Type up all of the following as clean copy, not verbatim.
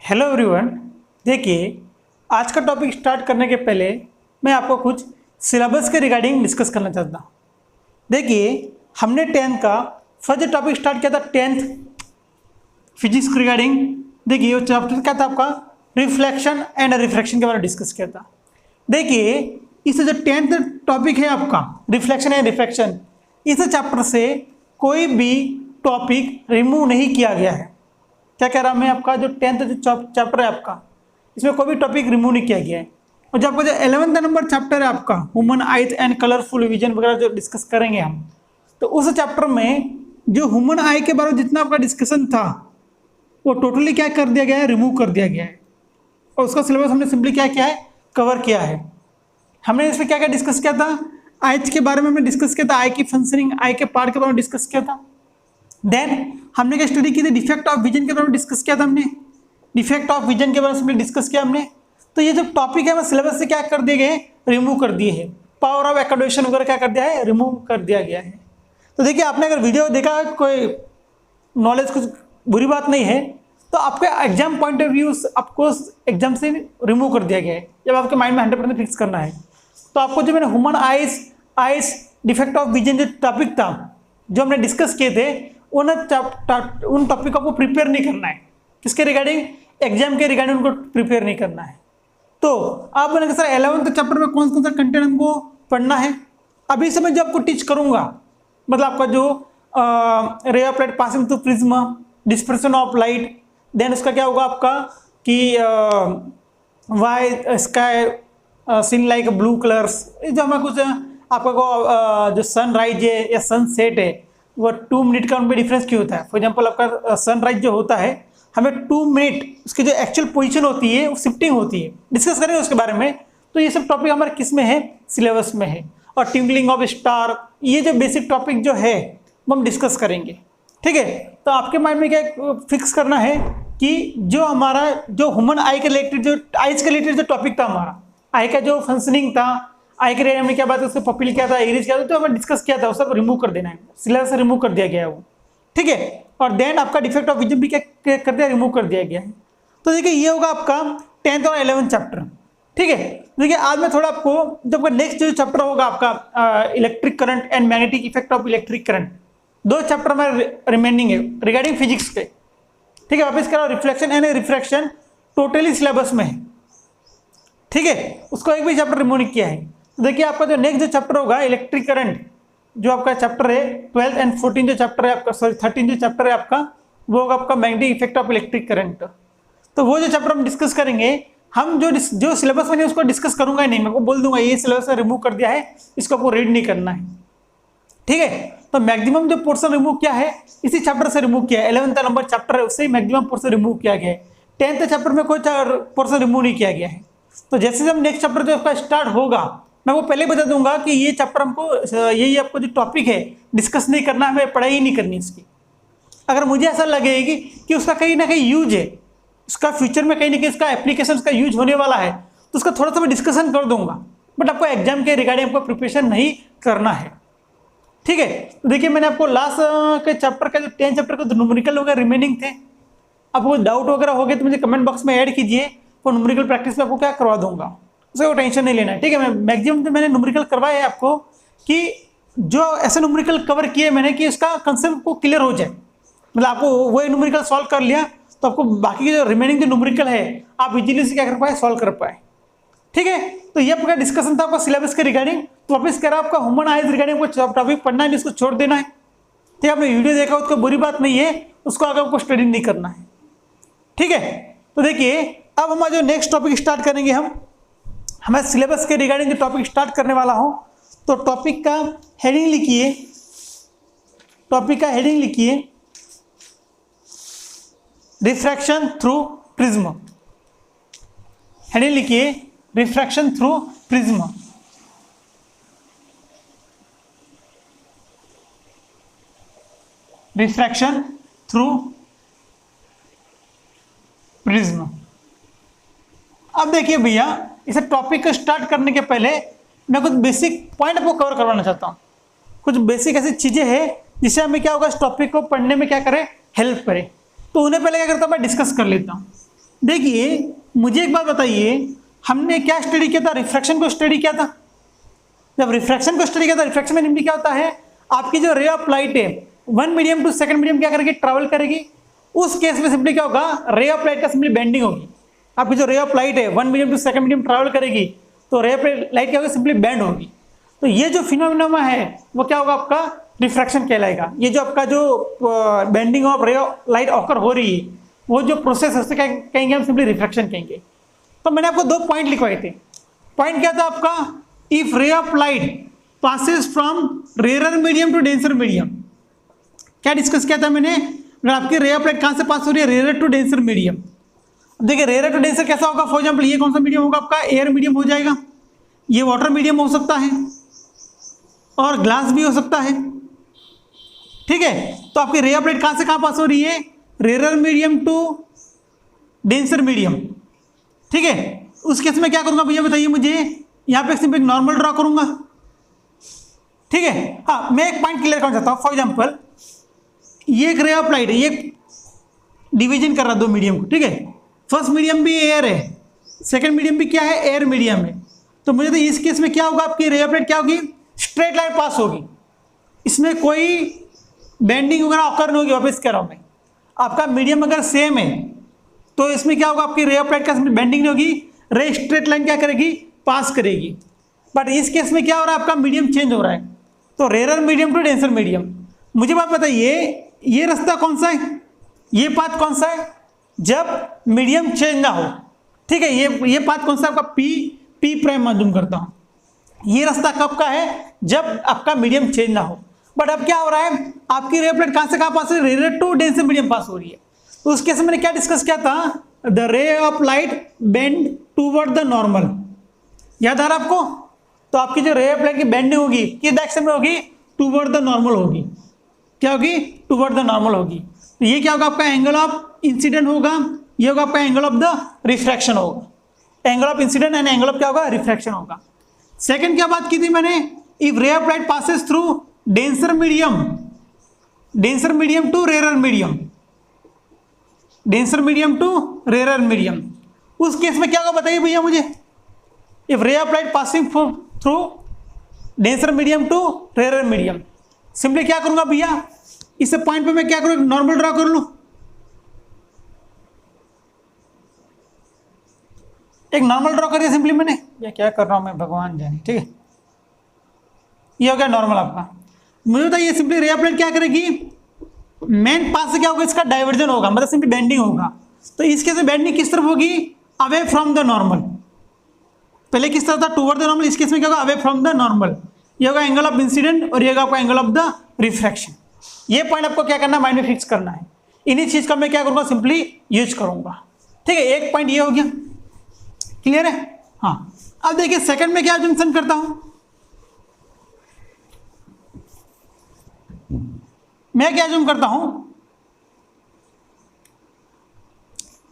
Hello everyone. देखिए, आज का टॉपिक स्टार्ट करने के पहले मैं आपको कुछ सिलेबस के रिगार्डिंग डिस्कस करना चाहता हूँ। देखिए, हमने 10th का फर्स्ट टॉपिक स्टार्ट किया था 10th फिजिक्स के रिगार्डिंग। देखिए, वो चैप्टर क्या था आपका, रिफ्लेक्शन एंड रिफ्रैक्शन के बारे में डिस्कस किया था। देखिए, इस जो 10th टॉपिक है आपका रिफ्लेक्शन एंड रिफ्रैक्शन, इस चैप्टर से कोई भी टॉपिक रिमूव नहीं किया गया है। क्या कह रहा मैं, आपका जो 10th चैप्टर है आपका, इसमें कोई भी टॉपिक रिमूव नहीं किया गया है। और जो आपका जो 11th नंबर चैप्टर है आपका human eyes and colourful vision वगैरह जो डिस्कस करेंगे हम, तो उस चैप्टर में जो ह्यूमन आई के बारे में जितना आपका डिस्कशन था वो टोटली क्या कर दिया गया है, रिमूव कर दिया गया है। और उसका सिलेबस हमने सिंपली क्या किया है, कवर किया है। हमने इसमें क्या क्या डिस्कस किया था, आइज के बारे में हमने डिस्कस किया था, आई की फंक्शनिंग, आई के पार्ट के बारे में डिस्कस किया था। देन हमने क्या स्टडी की थी, डिफेक्ट ऑफ विजन के बारे में डिस्कस किया था हमने, डिफेक्ट ऑफ विजन के बारे में डिस्कस किया हमने। तो ये जो टॉपिक है वो सिलेबस से क्या कर दिए गए, रिमूव कर दिए हैं। पावर ऑफ एक्टिवेशन वगैरह क्या कर दिया है, रिमूव कर दिया गया है। तो देखिए, आपने अगर वीडियो देखा, कोई नॉलेज कुछ बुरी बात नहीं है, तो आपके एग्जाम पॉइंट ऑफ व्यू आपको एग्जाम से रिमूव कर दिया गया है। जब आपके माइंड में 100% फिक्स करना है, तो आपको जो मैंने human eyes defect of vision जो टॉपिक था जो हमने डिस्कस किए थे, उन टॉपिक को प्रिपेयर नहीं करना है। किसके रिगार्डिंग, एग्जाम के रिगार्डिंग उनको प्रिपेयर नहीं करना है। तो आप मैंने कहा सर 11th चैप्टर में कौन सा कंटेंट हमको पढ़ना है। अभी से मैं जो आपको टीच करूंगा, मतलब आपका जो ray of light passing through prism, dispersion of light, then उसका क्या होगा आपका कि why sky seen like blue colours, जो हमें कुछ आपका जो सनराइज है या सनसेट है वो 2 मिनट का उनमें डिफरेंस क्यों होता है। फॉर एग्जांपल आपका सनराइज जो होता है, हमें 2 मिनट उसकी जो एक्चुअल पोजीशन होती है वो शिफ्टिंग होती है, डिस्कस करेंगे उसके बारे में। तो ये सब टॉपिक हमारे किस में है, सिलेबस में है। और ट्विंकलिंग ऑफ स्टार, ये जो बेसिक टॉपिक जो है वो हम डिस्कस करेंगे। ठीक है, तो आपके माइंड में क्या फिक्स करना है कि जो हमारा जो ह्यूमन आई के रिलेटेड, जो आइज के रिलेटेड जो टॉपिक था हमारा, आई का जो फंक्शनिंग था, आई के रिलेटेड हमने क्या बात, उसके पपिल क्या था, एरिज क्या था, तो हमें डिस्कस किया था, वो सब रिमूव कर देना है, सिलेबस से रिमूव कर दिया गया है वो। ठीक है, और देन आपका डिफेक्ट ऑफ विजन भी क्या कर दिया, रिमूव कर दिया गया है। तो देखिए, ये होगा आपका 10th और 11th चैप्टर। ठीक है, देखिए आज मैं थोड़ा आपको जब नेक्स्ट जो चैप्टर होगा आपका electric current and magnetic effect of electric current, 2 chapter में रिमेनिंग है रिगार्डिंग फिजिक्स के। ठीक है, वापस करो, reflection and refraction totally syllabus में है। ठीक है, उसको एक भी चैप्टर रिमूव नहीं किया है। तो देखिए, आपका जो नेक्स्ट जो चैप्टर होगा इलेक्ट्रिक करंट, जो आपका चैप्टर है 12th एंड 14 जो चैप्टर है आपका, सॉरी 13 जो चैप्टर है आपका, वो होगा आपका magnetic effect of electric current. तो वो जो चैप्टर हम डिस्कस करेंगे, हम जो सिलेबस में उसको डिस्कस करूंगा ही नहीं, मैं को बोल दूंगा ये सिलेबस से रिमूव कर दिया है, इसको आपको रीड नहीं करना है। ठीक है, तो मैक्सिमम जो पोर्शन रिमूव किया है इसी चैप्टर से रिमूव किया है। 11th नंबर चैप्टर है, उससे ही मैक्सिमम पोर्शन रिमूव किया गया है। 10th चैप्टर में कोई पोर्शन रिमूव नहीं किया गया है। तो जैसे जब नेक्स्ट चैप्टर जो आपका स्टार्ट होगा, मैं वो पहले बता दूंगा कि ये चैप्टर हमको, यही आपको जो टॉपिक है डिस्कस नहीं करना, हमें पढ़ाई ही नहीं करनी इसकी। अगर मुझे ऐसा लगेगी कि उसका कहीं ना कहीं यूज है, उसका फ्यूचर में कहीं ना कहीं इसका एप्लीकेशन उसका यूज होने वाला है, तो उसका थोड़ा सा मैं डिस्कशन कर दूंगा, बट आपको एग्जाम के रिगार्डिंग आपको प्रिपरेशन नहीं करना है। ठीक है, तो देखिए, मैंने आपको लास्ट के चैप्टर का जो 10 चैप्टर का न्यूमेरिकल वगैरह रिमेनिंग थे, आपको डाउट वगैरह हो गए तो मुझे कमेंट बॉक्स में ऐड कीजिए, वो न्यूमेरिकल प्रैक्टिस में आपको क्या करवा दूंगा, उसका टेंशन नहीं लेना है। ठीक है, मैं मैक्सिमम जो मैंने न्यूमेरिकल करवाया है आपको, कि जो ऐसे न्यूमेरिकल कवर किए मैंने कि उसका कंसेप्ट को क्लियर हो जाए, मतलब आपको वो न्यूमेरिकल सॉल्व कर लिया तो आपको बाकी के जो रिमेनिंग जो न्यूमेरिकल है आप इजीली से क्या कर पाए, सॉल्व कर पाए। ठीक है, तो ये आपका डिस्कशन था आपका सिलेबस के रिगार्डिंग। तो वापस कह रहा आपका ह्यूमन आइज रिगार्डिंग आपको टॉपिक पढ़ना है, इसको छोड़ देना है। ठीक है, आपने वीडियो देखा उसको बुरी बात नहीं है, उसको आगे आपको स्टडी नहीं करना है। ठीक है, तो देखिए, अब हमारा जो नेक्स्ट टॉपिक स्टार्ट करेंगे हमें सिलेबस के रिगार्डिंग जो टॉपिक स्टार्ट करने वाला हूं, तो टॉपिक का हेडिंग लिखिए, टॉपिक का हेडिंग लिखिए रिफ्रैक्शन थ्रू प्रिज्म। हेडिंग लिखिए refraction through prism. Refraction through prism. अब देखिए भैया, इसे टॉपिक को स्टार्ट करने के पहले मैं कुछ बेसिक पॉइंट आपको कवर करवाना चाहता हूँ। कुछ बेसिक ऐसी चीजें हैं जिससे हमें क्या होगा, इस टॉपिक को पढ़ने में क्या करे, हेल्प करे। तो उन्हें पहले क्या करता हूँ, मैं डिस्कस कर लेता हूँ। देखिए मुझे एक बात बताइए, हमने क्या स्टडी किया था? रिफ्रैक्शन को स्टडी किया था। जब रिफ्रैक्शन को स्टडी किया था, रिफ्रैक्शन में निम्न क्या होता है, आपकी जो रे ऑफ लाइट है one medium to second medium क्या करेगी, ट्रैवल करेगी। उस केस में सिंपली क्या होगा, रे ऑफ लाइट का सिंपली बेंडिंग होगी। आपकी जो रे ऑफ लाइट है one medium to second medium travel करेगी, तो रे ऑफ लाइट क्या होगी, सिंपली बेंड होगी। तो ये जो फिनोमेना है वो क्या होगा, आपका रिफ्रैक्शन कहलाएगा। ये जो आपका जो बेंडिंग ऑफ रे ऑफ लाइट ऑकर हो रही है, वो जो प्रोसेस है उसे क्या कहेंगे, हम सिंपली रिफ्रैक्शन कहेंगे। तो मैंने आपको 2 पॉइंट लिखवाए थे। पॉइंट क्या था आपका, if ray of light passes from rare medium to denser medium. क्या डिस्कस किया था मैंने, अगर आपकी रे ऑफ लाइट कहां से पास हो रही है, रेयर टू डेंसर मीडियम। देखिए रेयर टू डेंसर कैसा होगा, फॉर एग्जाम्पल ये कौन सा मीडियम होगा आपका, एयर मीडियम हो जाएगा, ये वाटर मीडियम हो सकता है और ग्लास भी हो सकता है। ठीक है, तो आपकी रे ऑफ लाइट कहां से कहां पास हो रही है, rare medium to denser medium. ठीक है, उस केस में क्या करूंगा भैया बताइए मुझे, यहां पे सिर्फ एक नॉर्मल ड्रॉ करूंगा। ठीक है, हाँ मैं एक पॉइंट क्लियर करना चाहता हूं। फॉर एग्जांपल ये एक रे ऑफ लाइट है, ये डिवीजन कर रहा है 2 मीडियम को। ठीक है, फर्स्ट मीडियम भी एयर है, सेकंड मीडियम भी क्या है, एयर मीडियम है। तो मुझे तो इस केस में क्या होगा, आपकी रे ऑफ लाइट क्या होगी, स्ट्रेट लाइन पास होगी, इसमें कोई बेंडिंग वगैरह ऑकर नहीं होगी। वापस कह रहा हूं मैं, आपका मीडियम अगर सेम है तो इसमें क्या होगा, आपकी रे ऑफ लाइट का बेंडिंग नहीं होगी, रे स्ट्रेट लाइन क्या करेगी, पास करेगी। बट इस केस में क्या हो रहा है, आपका मीडियम चेंज हो रहा है, तो rare medium to denser medium. मुझे बात बताइए, ये रास्ता कौन सा है, ये पाथ कौन सा है, जब मीडियम चेंज ना हो। ठीक है, ये पाथ कौन सा आपका, पी प्राइम मालूम करता हूं। ये रास्ता कब का है, जब आपका मीडियम चेंज ना हो। बट अब क्या हो रहा है, आपकी रे ऑफ लाइट कहां से कहां पास हो रही है, रेयर टू डेंसर मीडियम पास हो रही है। तो उस केस में मैंने क्या डिस्कस किया था, द रे of light bend toward the normal. याद आ रहा आपको, तो आपकी जो रे ऑफ लाइट की बेंडिंग होगी किस डायरेक्शन में होगी, टूवर्ड द नॉर्मल होगी। क्या होगी, टूवर्ड द नॉर्मल होगी। तो ये क्या होगा, आपका एंगल ऑफ इंसिडेंट होगा, ये होगा आपका एंगल ऑफ द रिफ्रैक्शन होगा। Angle of incident and angle of क्या होगा, रिफ्रैक्शन होगा। सेकंड क्या बात की थी मैंने, if ray of light passes through denser medium to rare medium, denser medium to rare medium, उस केस में क्या होगा बताइए भैया मुझे। If ray of light passing through denser medium to rare medium, simply क्या करूंगा भैया, इस पॉइंट पे मैं क्या करूं, नॉर्मल ड्रॉ कर लूं, एक नॉर्मल ड्रॉ करिए सिंपली मैंने, या क्या कर रहा हूं मैं भगवान जाने। ठीक है, ये हो गया नॉर्मल आपका। मुझे बताइए सिंपली रे ऑफ लाइट क्या करेगी, मेन पास से क्या होगा, इसका डाइवर्जन होगा, मतलब सिंपली बेंडिंग होगा। तो इस केस में बेंडिंग किस तरफ होगी, अवे फ्रॉम द नॉर्मल। पहले किस तरफ था, टूवर्ड द नॉर्मल, इस केस में क्या होगा, अवे फ्रॉम द नॉर्मल। ये होगा एंगल ऑफ इंसिडेंट और ये होगा आपका एंगल ऑफ द रिफ्रैक्शन। ये पॉइंट आपको क्या करना है, माइंड में फिक्स करना है। इन्हीं चीज का मैं क्या करूंगा, सिंपली यूज करूंगा। ठीक है, एक पॉइंट ये हो गया, क्लियर है। हाँ, अब देखिए सेकंड में क्या जंक्शन करता हूं, मैं क्या जूम करता हूं,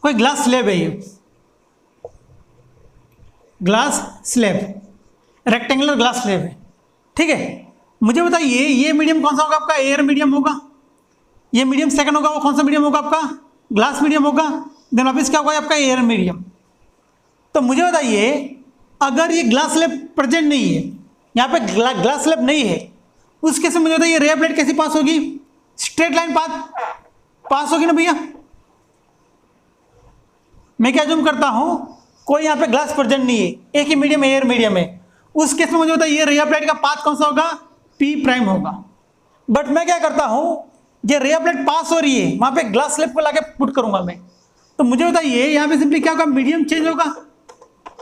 कोई ग्लास स्लैब है, ये glass slab, rectangular glass slab है। ठीक है, मुझे बताइए ये मीडियम कौन सा होगा, आपका एयर मीडियम होगा, ये मीडियम सेकंड होगा, वो कौन सा मीडियम होगा, आपका ग्लास मीडियम होगा। देन वापिस क्या होगा, आपका एयर मीडियम। तो मुझे बताइए अगर ये ग्लास स्लैब प्रेजेंट नहीं है, यहाँ पे ग्लास स्लैब नहीं है, उस केस में मुझे बताइए रे ऑफ लाइट कैसी पास होगी, स्ट्रेट लाइन पास होगी ना भैया। मैं क्या जूम करता हूं, कोई यहाँ पे ग्लास प्रेजेंट नहीं है, एक ही मीडियम एयर मीडियम है, उस केस में मुझे बताइए रे ऑफ लाइट का पाथ कौन सा होगा, पी प्राइम होगा। बट मैं क्या करता हूं, ये रे ऑफ लाइट पास हो रही है, वहां पे ग्लास स्लैब को लाके पुट करूंगा मैं। तो मुझे बताइए यहाँ पे सिंपली क्या होगा, मीडियम चेंज होगा।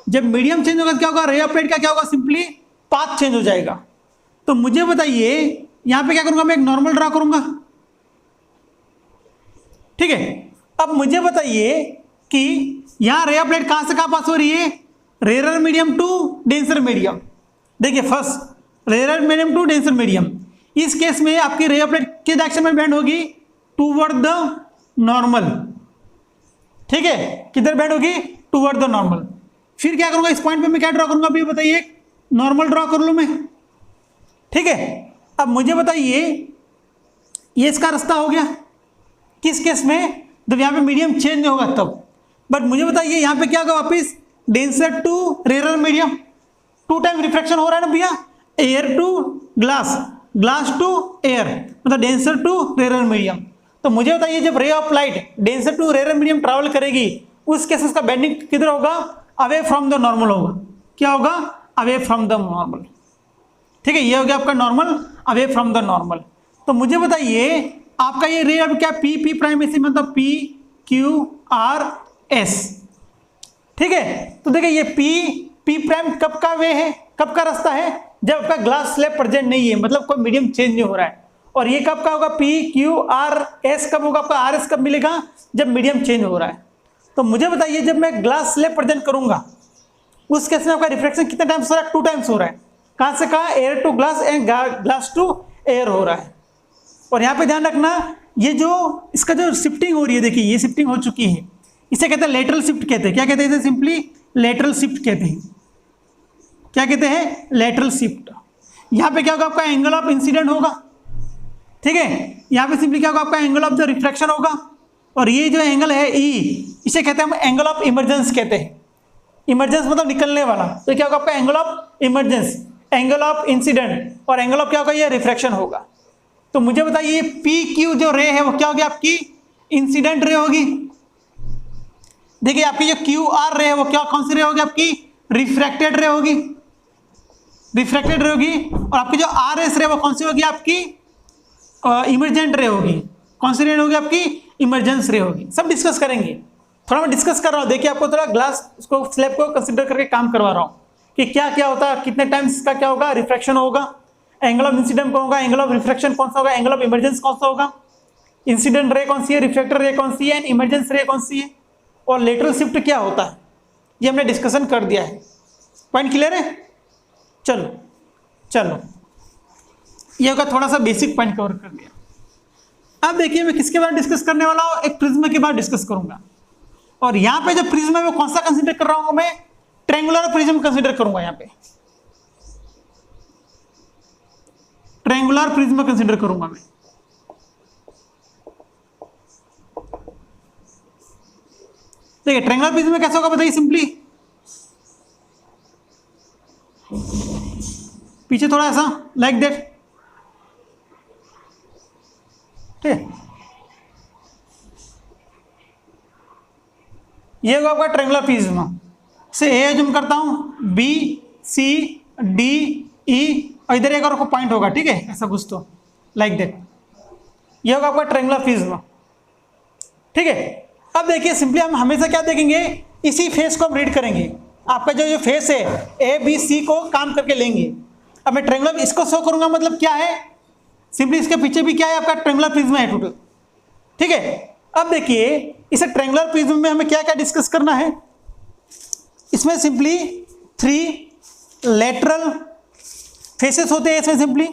जब मीडियम चेंज होगा तो क्या होगा, रे ऑफ लाइट का क्या होगा, सिंपली पाथ चेंज हो जाएगा। तो मुझे बताइए यहां पे क्या करूंगा, मैं एक नॉर्मल ड्रा करूंगा। ठीक है, अब मुझे बताइए कि यहां रे ऑफ लाइट कहां से कहां पास हो रही है, rare medium to denser medium. देखिए first rare medium to denser medium, इस केस में आपकी रे ऑफ लाइट किस डायरेक्शन में बेंड होगी, टूवर्ड द नॉर्मल। ठीक है, किधर बेंड होगी, टूवर्ड द नॉर्मल। फिर क्या करूंगा, इस पॉइंट पे मैं क्या ड्रॉ करूंगा, अभी बताइए, नॉर्मल ड्रॉ कर लूं मैं। ठीक है, अब मुझे बताइए ये इसका रास्ता हो गया, किस केस में, जब यहां पे मीडियम चेंज नहीं होगा तब। बट मुझे बताइए यहाँ पे क्या होगा वापिस, denser to rare medium, 2 time refraction हो रहा है ना भैया, air to glass, glass to air, मतलब डेंसर टू रेयर मीडियम। तो मुझे बताइए जब ray of light denser to rare medium travel करेगी उस केस उसका बेंडिंग किधर होगा, अवे फ्रॉम द नॉर्मल होगा। क्या होगा, अवे फ्रॉम द नॉर्मल। ठीक है, ये हो गया आपका normal, away from the normal. तो मुझे बताइए आपका ये रे अब क्या, पी पी प्राइम ऐसे मतलब पी क्यू आर एस। ठीक है, तो देखिए ये पी प्राइम कब का वे है, कब का रास्ता है, जब आपका ग्लास स्लैब प्रेजेंट नहीं है, मतलब कोई मीडियम चेंज नहीं हो रहा है। और ये कब का होगा, पी क्यू आर एस कब होगा, आपका आर एस कब मिलेगा, जब मीडियम चेंज हो रहा है। तो मुझे बताइए जब मैं ग्लास स्लैब प्रेजेंट करूंगा उस केस में आपका रिफ्लेक्शन कितने टाइम्स हो रहा है, 2 टाइम्स हो रहा है। कहां से कहा, air to glass and glass to air हो रहा है। और यहाँ पे ध्यान रखना ये जो इसका जो शिफ्टिंग हो रही है, देखिए ये शिफ्टिंग हो चुकी है, इसे कहते हैं लेटरल शिफ्ट कहते हैं। क्या कहते हैं इसे, सिंपली लेटरल शिफ्ट कहते हैं। क्या कहते हैं, लेटरल शिफ्ट। यहाँ पे क्या होगा, आपका एंगल ऑफ इंसिडेंट होगा। ठीक है, यहाँ पे सिंपली क्या होगा, आपका एंगल ऑफ द रिफ्लेक्शन होगा। और ये जो एंगल है ई, इसे कहते हैं हम एंगल ऑफ इमरजेंस कहते हैं। इमरजेंस मतलब निकलने वाला, तो क्या होगा आपका angle of emergence, angle of incident, और एंगल ऑफ क्या होगा, ये रिफ्रैक्शन होगा। तो मुझे बताइए पी क्यू जो रे है वो क्या होगी, आपकी इंसिडेंट रे होगी। देखिए आपकी जो क्यू आर रे है वो क्या, कौन सी रे होगी, आपकी रिफ्रैक्टेड रे होगी, रिफ्रैक्टेड रे होगी। और आपकी जो आर एस रे वो कौन सी होगी, आपकी इमरजेंट रे होगी। कौन सी रे होगी, आपकी इमरजेंस रे होगी। सब डिस्कस करेंगे, थोड़ा मैं डिस्कस कर रहा हूँ। देखिए आपको थोड़ा ग्लास उसको स्लैब को कंसिडर करके काम करवा रहा हूँ कि क्या क्या होता है, कितने टाइम्स का क्या होगा, रिफ्रैक्शन होगा, एंगल ऑफ इंसिडेंट कौन होगा, एंगल ऑफ रिफ्रैक्शन कौन सा होगा, एंगल ऑफ इमरजेंस कौन सा होगा, इंसिडेंट रे कौन सी है, रिफ्रैक्टर रे कौन सी है, एंड इमरजेंस रे कौन सी है, और लेटरल शिफ्ट क्या होता है, ये हमने डिस्कशन कर दिया है। पॉइंट क्लियर है। चलो चलो, ये होगा थोड़ा सा बेसिक पॉइंट कवर कर दिया। अब देखिए मैं किसके बारे में डिस्कस करने वाला हूँ, एक प्रिज्म के बारे में डिस्कस करूंगा। और यहाँ पे जो प्रिज्म है वो कौन सा कंसीडर कर रहा हूँ मैं, ट्रायंगुलर प्रिज्म कंसीडर करूंगा। यहाँ पे ट्रायंगुलर प्रिज्म कंसीडर करूंगा मैं। देखिए ट्रायंगुलर प्रिज्म में कैसा होगा बताइए, सिंपली पीछे थोड़ा ऐसा लाइक दैट। ठीक है, ये होगा आपका ट्रायंगुलर प्रिज्म। से ए जूम करता हूं, बी सी डी ई, और इधर एक और पॉइंट होगा। ठीक है, ऐसा कुछ तो लाइक दैट, ये होगा आपका ट्रायंगुलर प्रिज्म। ठीक है, अब देखिए सिंपली हम हमेशा क्या देखेंगे, इसी फेस को हम रीड करेंगे। आपका जो फेस है ए बी सी को काम करके लेंगे। अब मैं ट्रायंगुलर इसको शो करूंगा, मतलब क्या है, सिंपली इसके पीछे भी क्या है, आपका ट्रायंगुलर प्रिज्म है टोटल। ठीक है, अब देखिए इस ट्रायंगुलर प्रिज्म में हमें क्या क्या डिस्कस करना है। इसमें सिंपली 3 लेटरल फेसेस होते हैं। इसमें सिंपली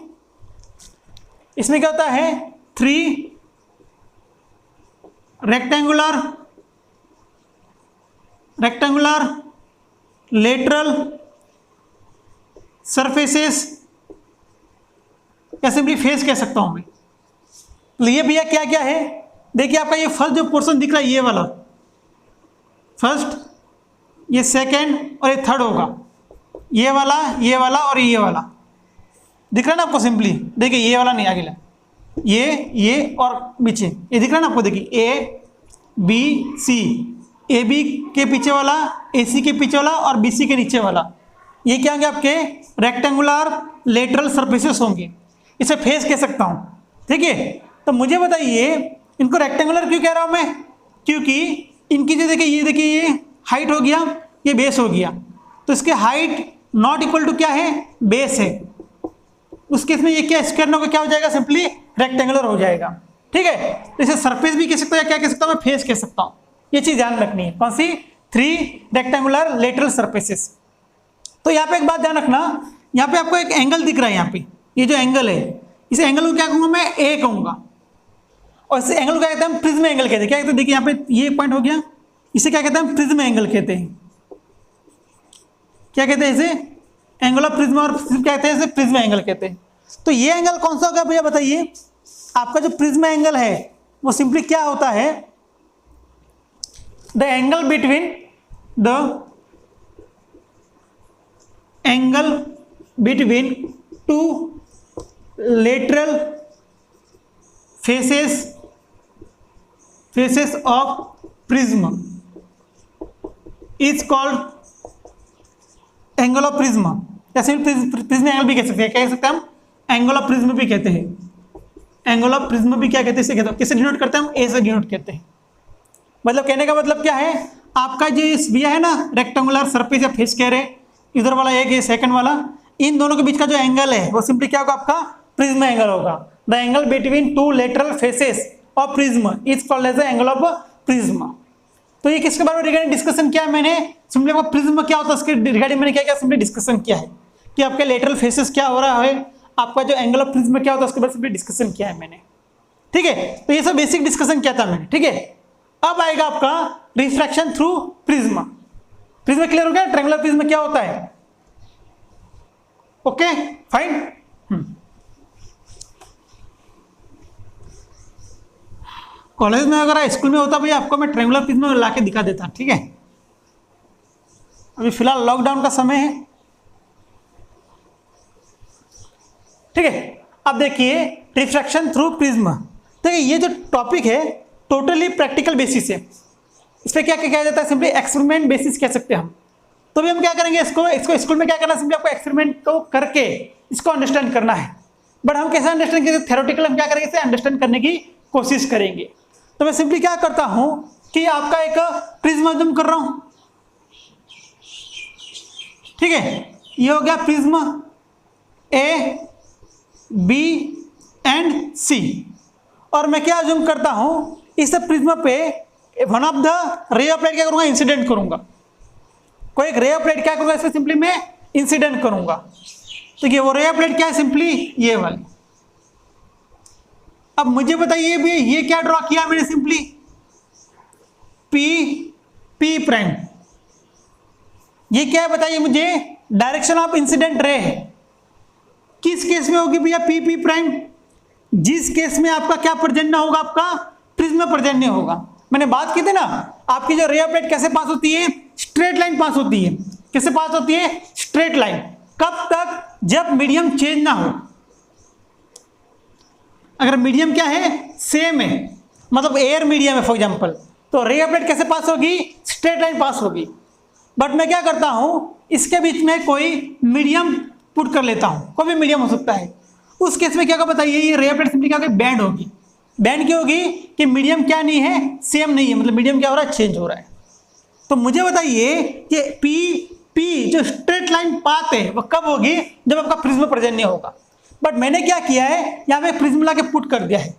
इसमें क्या होता है, 3 रेक्टेंगुलर लेटरल सरफेसेस, या सिंपली फेस कह सकता हूं मैं। तो ये भैया क्या क्या है, देखिए आपका ये फर्स्ट जो पोर्शन दिख रहा है, ये वाला फर्स्ट, ये सेकंड और ये थर्ड होगा। ये वाला और ये वाला दिख रहा है ना आपको। सिंपली देखिए ये वाला नहीं, आगे ये और पीछे ये दिख रहा है ना आपको। देखिए A B C, A B के पीछे वाला, ए सी के पीछे वाला और बी सी के नीचे वाला, ये क्या होंगे आपके रेक्टेंगुलर लेटरल सरफेसेस होंगे। इसे फेस कह सकता हूँ। ठीक है, तो मुझे बताइए इनको रेक्टेंगुलर क्यों कह रहा हूँ मैं, क्योंकि इनकी जो देखिए ये हाइट हो गया, ये बेस हो गया, तो इसके हाइट नॉट इक्वल टू क्या है, बेस है। उस केस में ये क्या स्क्वायर होगा, क्या हो जाएगा, सिंपली रेक्टेंगुलर हो जाएगा। ठीक है, तो इसे सरफेस भी कह सकता हूँ, या क्या कह सकता हूँ मैं, फेस कह सकता हूँ। ये चीज ध्यान रखनी है, कौन सी, 3 रेक्टेंगुलर लेटरल सरफेसेस। तो यहाँ पे एक बात ध्यान रखना, यहाँ पे आपको एक एंगल दिख रहा है। यहाँ पे ये जो एंगल है, इस एंगल को क्या कहूँगा मैं, ए कहूँगा। और इस एंगल को क्या कहते हैं, हम प्रिज्म एंगल कहते हैं। क्या कहते हैं, देखिए यहाँ पे ये पॉइंट हो गया, इसे क्या कहते हैं, प्रिज्म एंगल कहते हैं। क्या कहते हैं इसे, एंगल ऑफ प्रिज्म, और क्या कहते हैं इसे, प्रिज्म एंगल कहते हैं। तो ये एंगल कौन सा होगा भैया बताइए। आपका जो प्रिज्म एंगल है वो सिंपली क्या होता है, the angle between to lateral faces of prism is called angle of prism, या सिर्फ प्रिज्म एंगल भी कह सकते हैं। क्या कह सकते हैं हम? एंगल ऑफ प्रिज्म भी कहते हैं। एंगल ऑफ प्रिज्म भी क्या कहते हैं? इसे कहते हैं, किससे डिनोट करते हैं हम? ए से डिनोट करते हैं। मतलब कहने का मतलब क्या है, आपका जो इस भैया है ना रेक्टेंगुलर सरफेस या फेस कह रहे, इधर वाला एक, ये सेकंड वाला, इन दोनों के बीच का जो एंगल है वो सिंपली क्या होगा? आपका प्रिज्म एंगल होगा। The angle between two lateral faces of prism is called as the angle of prism. तो ये किसके बारे में रिगार्डिंग डिस्कशन किया है मैंने? सिंपली आपका प्रिज्म क्या होता है उसके रिगार्डिंग मैंने क्या सिंपली डिस्कशन किया है कि आपके लेटरल फेसेस क्या हो रहा है, आपका जो एंगल ऑफ प्रिज्म क्या होता है उसके बारे में सिंपली डिस्कशन किया है मैंने। ठीक है, तो ये सब बेसिक डिस्कशन किया था मैंने। ठीक है, अब आएगा आपका refraction through prism. Prism clear हो गया? ट्रायंगुलर प्रिज्म क्या होता है? Okay fine. कॉलेज में अगर स्कूल में होता भैया आपको मैं ट्रायंगुलर प्रिज्म ला के दिखा देता। ठीक है, अभी फिलहाल लॉकडाउन का समय है। ठीक है, अब देखिए रिफ्रैक्शन थ्रू प्रिज्म। देखिए ये जो टॉपिक है टोटली प्रैक्टिकल बेसिस है। इस पर क्या क्या कहा जाता है? सिंपली एक्सपेरिमेंट बेसिस कह सकते हैं हम। तो भी हम क्या करेंगे, इसको स्कूल में क्या करना है, सिंपली आपको एक्सपेरिमेंट को करके इसको अंडरस्टैंड करना है। बट हम कैसे अंडरस्टैंड करेंगे? थ्योरेटिकल हम क्या करेंगे, इसे अंडरस्टैंड करने की कोशिश करेंगे। तो मैं सिंपली क्या करता हूं कि आपका एक प्रिज्म जूम कर रहा हूं। ठीक है, ये हो गया प्रिज्म ए, बी एंड सी। और मैं क्या जूम करता हूं, इस प्रिज्म पे वन ऑफ द रे ऑफ लाइट क्या करूंगा? इंसिडेंट करूंगा। कोई एक रे ऑफ लाइट क्या करूंगा? इसमें सिंपली मैं इंसिडेंट करूंगा। तो ये वो रे ऑफ लाइट क्या है? सिंपली ये वाली। अब मुझे बताइए भी ये क्या ड्रॉ किया मैंने? Simply P prime. ये क्या है बताइए मुझे? डायरेक्शन ऑफ इंसिडेंट रे है। किस केस में होगी भैया पी प्राइम? जिस केस में आपका क्या पर्जन्य होगा? आपका प्रिज्म पर्जन्य होगा। मैंने बात की थी ना, आपकी जो रे ऑफ लाइट कैसे पास होती है? स्ट्रेट लाइन पास होती है। कैसे पास होती है? Straight line. कब तक? जब मीडियम चेंज ना हो। अगर मीडियम क्या है? सेम है, मतलब एयर मीडियम है फॉर एग्जांपल, तो रे ऑफ लाइट कैसे पास होगी? स्ट्रेट लाइन पास होगी। बट मैं क्या करता हूं, इसके बीच में कोई मीडियम पुट कर लेता हूं। कोई भी मीडियम हो सकता है। उस केस में क्या होगा बताइए? ये रे ऑफ लाइट सिंपली क्या होगी? बैंड होगी। बैंड क्यों होगी? कि मीडियम क्या नहीं है? सेम नहीं है, मतलब मीडियम क्या हो रहा है? चेंज हो रहा है। तो मुझे बताइए कि पी जो स्ट्रेट लाइन पाथ है वो कब होगी? जब आपका प्रिज्म पर्जन्य होगा। बट मैंने क्या किया है, यहाँ पे प्रिज्म ला के पुट कर दिया है।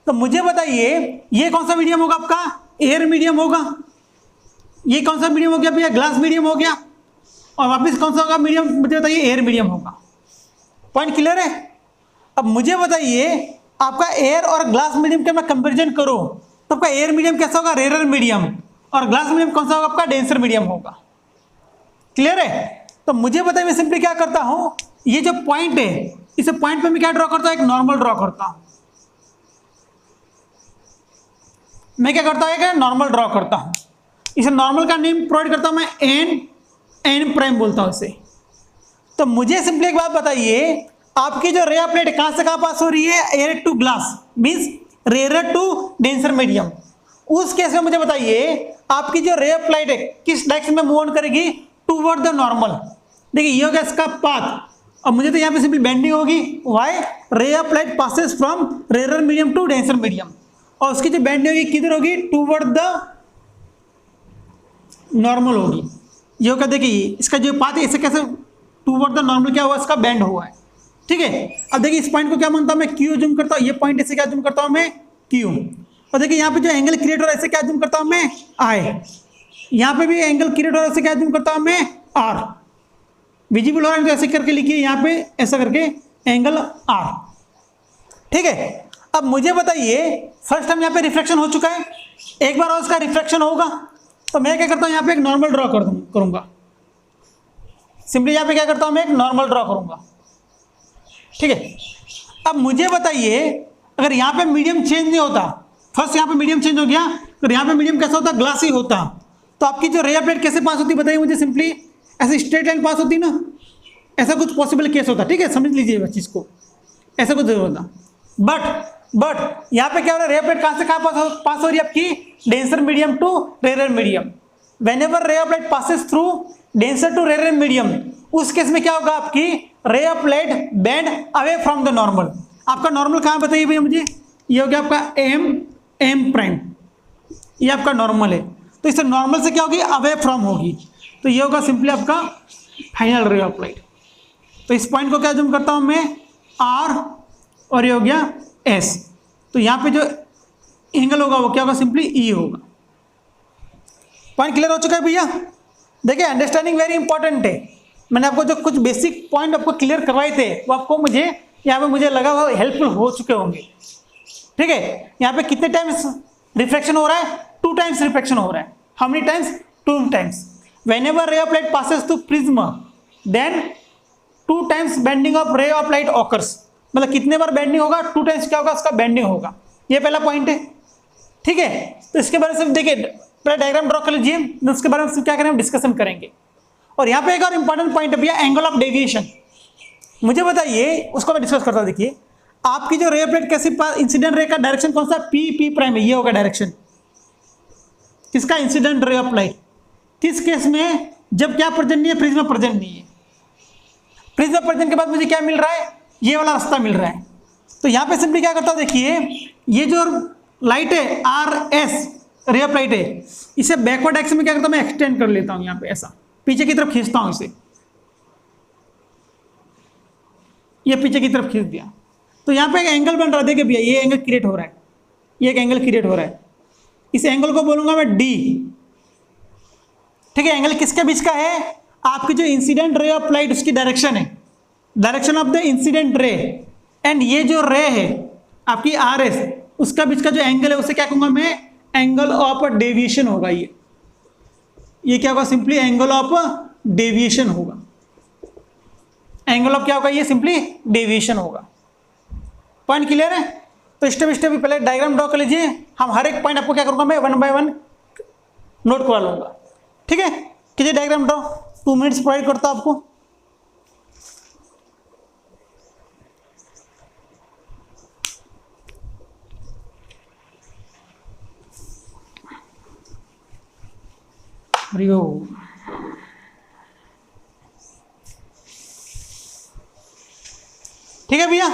तो मुझे बताइए ये कौन सा मीडियम होगा? आपका एयर मीडियम होगा। ये कौन सा मीडियम हो गया भैया? ग्लास मीडियम हो गया। और वापस कौन सा होगा मीडियम? मुझे बताइए एयर मीडियम होगा। पॉइंट क्लियर है? अब मुझे बताइए आपका एयर और ग्लास मीडियम का मैं कंपेरिजन करूं तो आपका एयर मीडियम कैसा होगा? Rare medium. और ग्लास मीडियम कौन सा होगा? आपका डेंसर मीडियम होगा। क्लियर है? तो मुझे बताइए मैं सिंपली क्या करता हूं, ये जो पॉइंट है इस पॉइंट पे मैं क्या ड्रॉ करता हूं? एक नॉर्मल ड्रॉ करता हूं। मैं क्या करता हूं? एक नॉर्मल ड्रॉ करता हूं। इसे नॉर्मल का नेम प्रोवाइड करता हूं मैं, एन प्राइम बोलता हूं इसे। तो मुझे सिंपली एक बात बताइए, आपकी जो रे ऑफ लाइट कहां से कहां पास हो रही है? Air to glass means rare to denser medium. उस केस में मुझे बताइए आपकी जो रे ऑफ लाइट है किस डायरेक्शन में मूव ऑन करेगी? Toward the normal. देखिए ये होगा इसका पाथ। अब मुझे तो यहाँ पे सिंपली बेंडिंग होगी। Why? Ray of light passes from rare medium to denser medium. और उसकी जो बेंडिंग होगी किधर होगी? टूवर्ड द नॉर्मल होगी। ये होगा, देखिए इसका जो पाथ है इसे कैसे टूवर्ड द नॉर्मल क्या हुआ? इसका बेंड हुआ है। ठीक है, अब देखिए इस पॉइंट को क्या मानता हूं मैं? क्यू जूम करता हूं। ये पॉइंट इसे क्या जूम करता हूं मैं? क्यू। और देखिए यहाँ पे जो एंगल क्रिएट हो रहा है इसे क्या जूम करता हूं मैं? आई। यहाँ पे भी एंगल क्रिएट हो रहा है इसे क्या जूम करता हूं मैं? आर। विजिबल हो रहा है तो ऐसे करके लिखिए, यहाँ पे ऐसा करके एंगल आर। ठीक है, अब मुझे बताइए फर्स्ट टाइम यहाँ पे रिफ्लेक्शन हो चुका है, एक बार और इसका रिफ्लेक्शन होगा। तो मैं क्या करता हूँ? यहाँ पे एक नॉर्मल ड्रॉ करूंगा। सिंपली यहाँ पे क्या करता हूँ मैं? एक नॉर्मल ड्रॉ करूंगा। ठीक है, अब मुझे बताइए अगर यहाँ पे मीडियम चेंज नहीं होता, फर्स्ट यहाँ पे मीडियम चेंज हो गया, तो यहाँ पे मीडियम कैसा होता, ग्लासी होता। तो आपकी जो रे ऑफ लाइट कैसे पास होती बताइए मुझे, सिंपली ऐसे स्ट्रेट लाइन पास होती ना, ऐसा कुछ पॉसिबल केस होता, ठीक है, समझ लीजिए इस चीज़ को, ऐसा कुछ जरूर होता। बट यहाँ पे क्या हो रहा है, रे ऑफ लाइट कहाँ से कहाँ पास हो रही है आपकी, denser medium to rare medium. Whenever ray of light passes through denser to rare medium, उस केस में क्या होगा, आपकी ray of light bend away from the normal. आपका नॉर्मल कहाँ बताइए भैया मुझे, ये हो गया आपका एम प्राइम, ये आपका नॉर्मल है। तो इससे नॉर्मल से क्या होगी, अवे फ्रॉम होगी, तो ये होगा सिंपली आपका फाइनल रे ऑफ लाइट। तो इस पॉइंट को क्या जूम करता हूं मैं, आर, और ये हो गया एस। तो यहाँ पे जो एंगल होगा वो क्या होगा, सिंपली ई होगा। पॉइंट क्लियर हो चुका है भैया। देखिए अंडरस्टैंडिंग वेरी इंपॉर्टेंट है। मैंने आपको जो कुछ बेसिक पॉइंट आपको क्लियर करवाए थे वो आपको मुझे यहाँ पे मुझे लगा वो हेल्पफुल हो चुके होंगे, ठीक है। यहाँ पे कितने टाइम्स रिफ्लेक्शन हो रहा है, 2 टाइम्स रिफ्लेक्शन हो रहा है। How many times, 2 times. Whenever ray of light passes through prism, then 2 times bending of ray of light occurs। मतलब कितने बार बेंडिंग होगा, 2 टाइम्स क्या होगा, उसका बेंडिंग होगा। ये पहला पॉइंट है, ठीक है। तो इसके बारे में देखिए, पहले डायग्राम ड्रॉ कर लीजिए, उसके बारे में क्या करेंगे, डिस्कशन करेंगे। और यहाँ पे एक और इंपॉर्टेंट पॉइंट है भैया, एंगल ऑफ डेविएशन। मुझे बताइए, उसको मैं डिस्कस करता हूँ। देखिए आपकी जो रे ऑफ लाइट कैसी, इंसिडेंट रे का डायरेक्शन कौन सा, पी प्राइम है, ये होगा डायरेक्शन किसका, इंसिडेंट रे ऑफ लाइट। किस केस में, जब क्या प्रेजेंट नहीं है, प्रिज्म प्रेजेंट नहीं है। प्रिज्म प्रेजेंट के बाद मुझे क्या मिल रहा है, ये वाला रास्ता मिल रहा है। तो यहाँ पे सिंपली क्या करता हूँ, देखिए ये जो लाइट है आर एस रे ऑफ लाइट है, इसे बैकवर्ड डायरेक्शन में क्या करता हूँ मैं, एक्सटेंड कर लेता हूँ। यहाँ पे ऐसा पीछे की तरफ खींचता हूँ इसे, ये पीछे की तरफ खींच दिया। तो यहाँ पे एक एंगल बन रहा है, देखिए भैया ये एंगल क्रिएट हो रहा है, ये एक एंगल क्रिएट हो रहा है। इस एंगल को बोलूंगा मैं डी, ठीक है। एंगल किसके बीच का है, आपकी जो इंसिडेंट रे ऑफ लाइट उसकी डायरेक्शन है, direction of the incident ray, and ये जो रे है आपकी आर एस, उसका बीच का जो एंगल है उसे क्या कहूंगा मैं, एंगल ऑफ डेविएशन होगा। ये क्या होगा, सिंपली एंगल ऑफ डेविएशन होगा। एंगल ऑफ क्या होगा, ये सिंपली डेविएशन होगा। पॉइंट क्लियर है। तो स्टेप स्टेप पहले डायग्राम ड्रॉ कर लीजिए, हम हर एक पॉइंट आपको क्या करूंगा मैं, 1 बाय 1 नोट करवा लूंगा, ठीक है। कीजिए डायग्राम ड्रॉ, 2 मिनट्स प्रोवाइड करता हूं आपको। हरिओम। ठीक है भैया।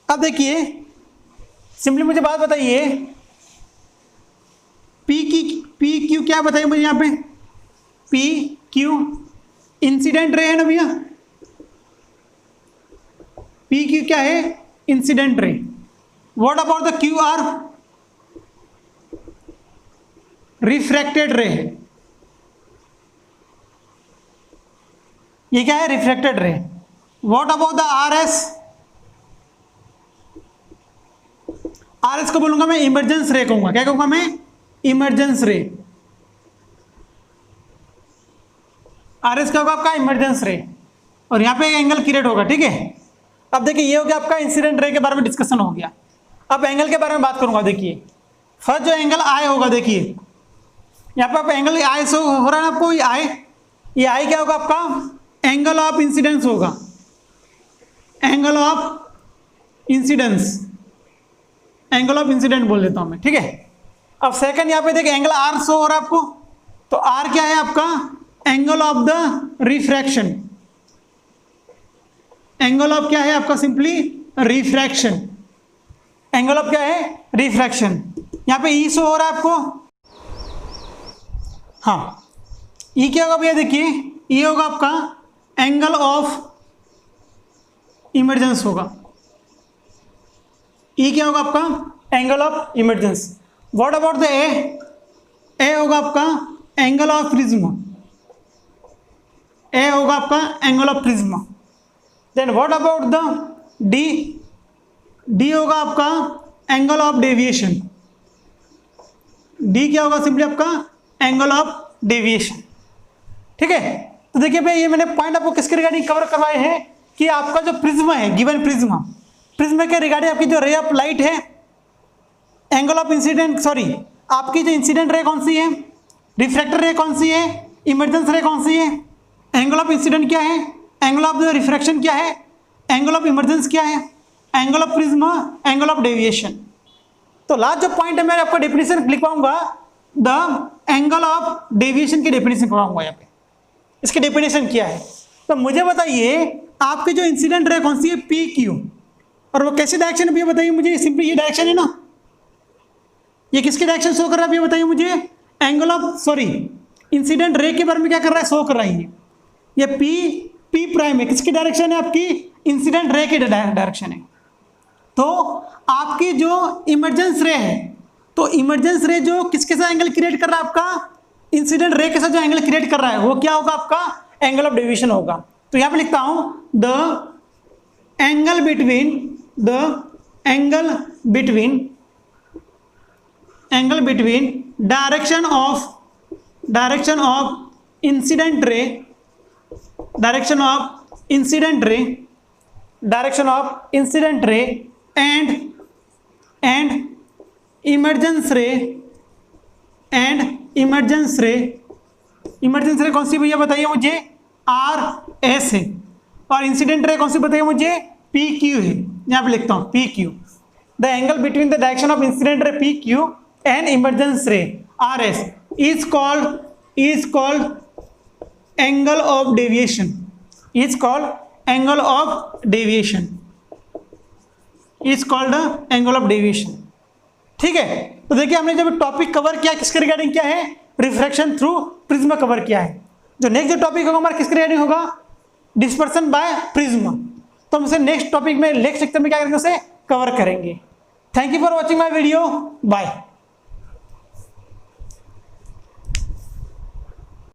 अब देखिए सिंपली मुझे बात बताइए, पी क्यू क्या बताइए मुझे, यहाँ पे पी क्यू इंसिडेंट रे है ना भैया, पी क्यू क्या है, incident ray. What about the Q R, refracted रे है। ये क्या है, रिफ्रैक्टेड रे। What about the R S, R S को बोलूंगा मैं इमरजेंस रे कहूंगा, क्या कहूंगा मैं, इमरजेंस रे। आर एस क्या होगा आपका, इमरजेंस रे। और यहां पे एक एंगल क्रिएट होगा, ठीक है। अब देखिए ये हो गया आपका इंसिडेंट रे के बारे में डिस्कशन हो गया। अब एंगल के बारे में बात करूंगा। देखिए फर्स्ट जो एंगल आई होगा, देखिए यहाँ पे आपका एंगल आई से हो रहा है ना आपको, ये आई क्या होगा आपका, एंगल ऑफ इंसिडेंस होगा, angle of incidence, angle of incident बोल देता हूं मैं, ठीक है। अब सेकंड यहाँ पे देखिए एंगल आर शो हो रहा है आपको, तो आर क्या है आपका, angle of the refraction. Angle of क्या है आपका, सिंपली रिफ्रैक्शन। एंगल ऑफ क्या है, रिफ्रैक्शन। यहाँ पे ई शो हो रहा है आपको, हाँ ई क्या होगा भैया, देखिए ये होगा आपका एंगल ऑफ इमरजेंस होगा। ई क्या होगा आपका, angle of emergence. What about the A होगा आपका एंगल ऑफ प्रिज्म, ए होगा आपका angle of prism. Then what about the D होगा आपका एंगल ऑफ डेविएशन। डी क्या होगा, सिंपली आपका एंगल ऑफ डेविएशन, ठीक है। तो देखिए भाई ये मैंने पॉइंट आपको किसके रिगार्डिंग कवर करवाए हैं कि आपका जो प्रिज्म है, गिवन प्रिज्म के रिगार्डिंग आपकी जो रे ऑफ लाइट है, एंगल ऑफ इंसिडेंट, सॉरी आपकी जो इंसिडेंट रे कौन सी है, रिफ्रैक्टर रे कौन सी है, इमर्जेंस रे कौन सी है, एंगल ऑफ इंसिडेंट क्या है, एंगल ऑफ द रिफ्रैक्शन क्या है, एंगल ऑफ इमर्जेंस क्या है, angle of prism, angle of deviation. तो लास्ट जो पॉइंट है मैं आपको डेफिनेशन लिखवाऊंगा, द एंगल ऑफ डेविएशन की डेफिनेशन लिखवाऊंगा यहाँ पे। इसकी डेफिनेशन क्या है, तो मुझे बताइए आपकी जो इंसिडेंट रे कौन सी है, पी क्यू, और वो कैसी डायरेक्शन है भैया बताइए मुझे। सिंपली ये डायरेक्शन है ना, ये किसकी डायरेक्शन शो कर रहा है भैया बताइए मुझे, angle of sorry incident ray के बारे में क्या कर रहा है, शो कर रहा है। ये पी प्राइम है, किसकी डायरेक्शन है, आपकी इंसिडेंट रे की डायरेक्शन है। तो आपकी जो इमर्जेंस रे है, तो इमर्जेंस रे जो किसके साथ एंगल क्रिएट कर रहा है, आपका इंसिडेंट रे के साथ जो एंगल क्रिएट कर रहा है वो क्या होगा, आपका एंगल ऑफ डेविएशन होगा। तो यहां पे लिखता हूं the angle between direction of incident रे एंड इमर्जेंस रे कौन सी भैया बताइए मुझे, आर एस है, और इंसिडेंट रे कौन सी बताइए मुझे, पी क्यू है। यहां पे लिखता हूं P Q, the angle between the direction of incident ray P Q and emergence ray R S is called angle of deviation, ठीक है। तो देखिए हमने जब टॉपिक कवर किया किसके रिगार्डिंग क्या है, रिफ्रैक्शन थ्रू प्रिज्म कवर किया है। जो नेक्स्ट जो टॉपिक होगा हमारा किसके रिगार्डिंग होगा, डिस्पर्सन बाय प्रिज्म। तो हम इसे नेक्स्ट टॉपिक में नेक्स्ट लेक्चर में क्या करेंगे, उसे कवर करेंगे। Thank you for watching my video, bye.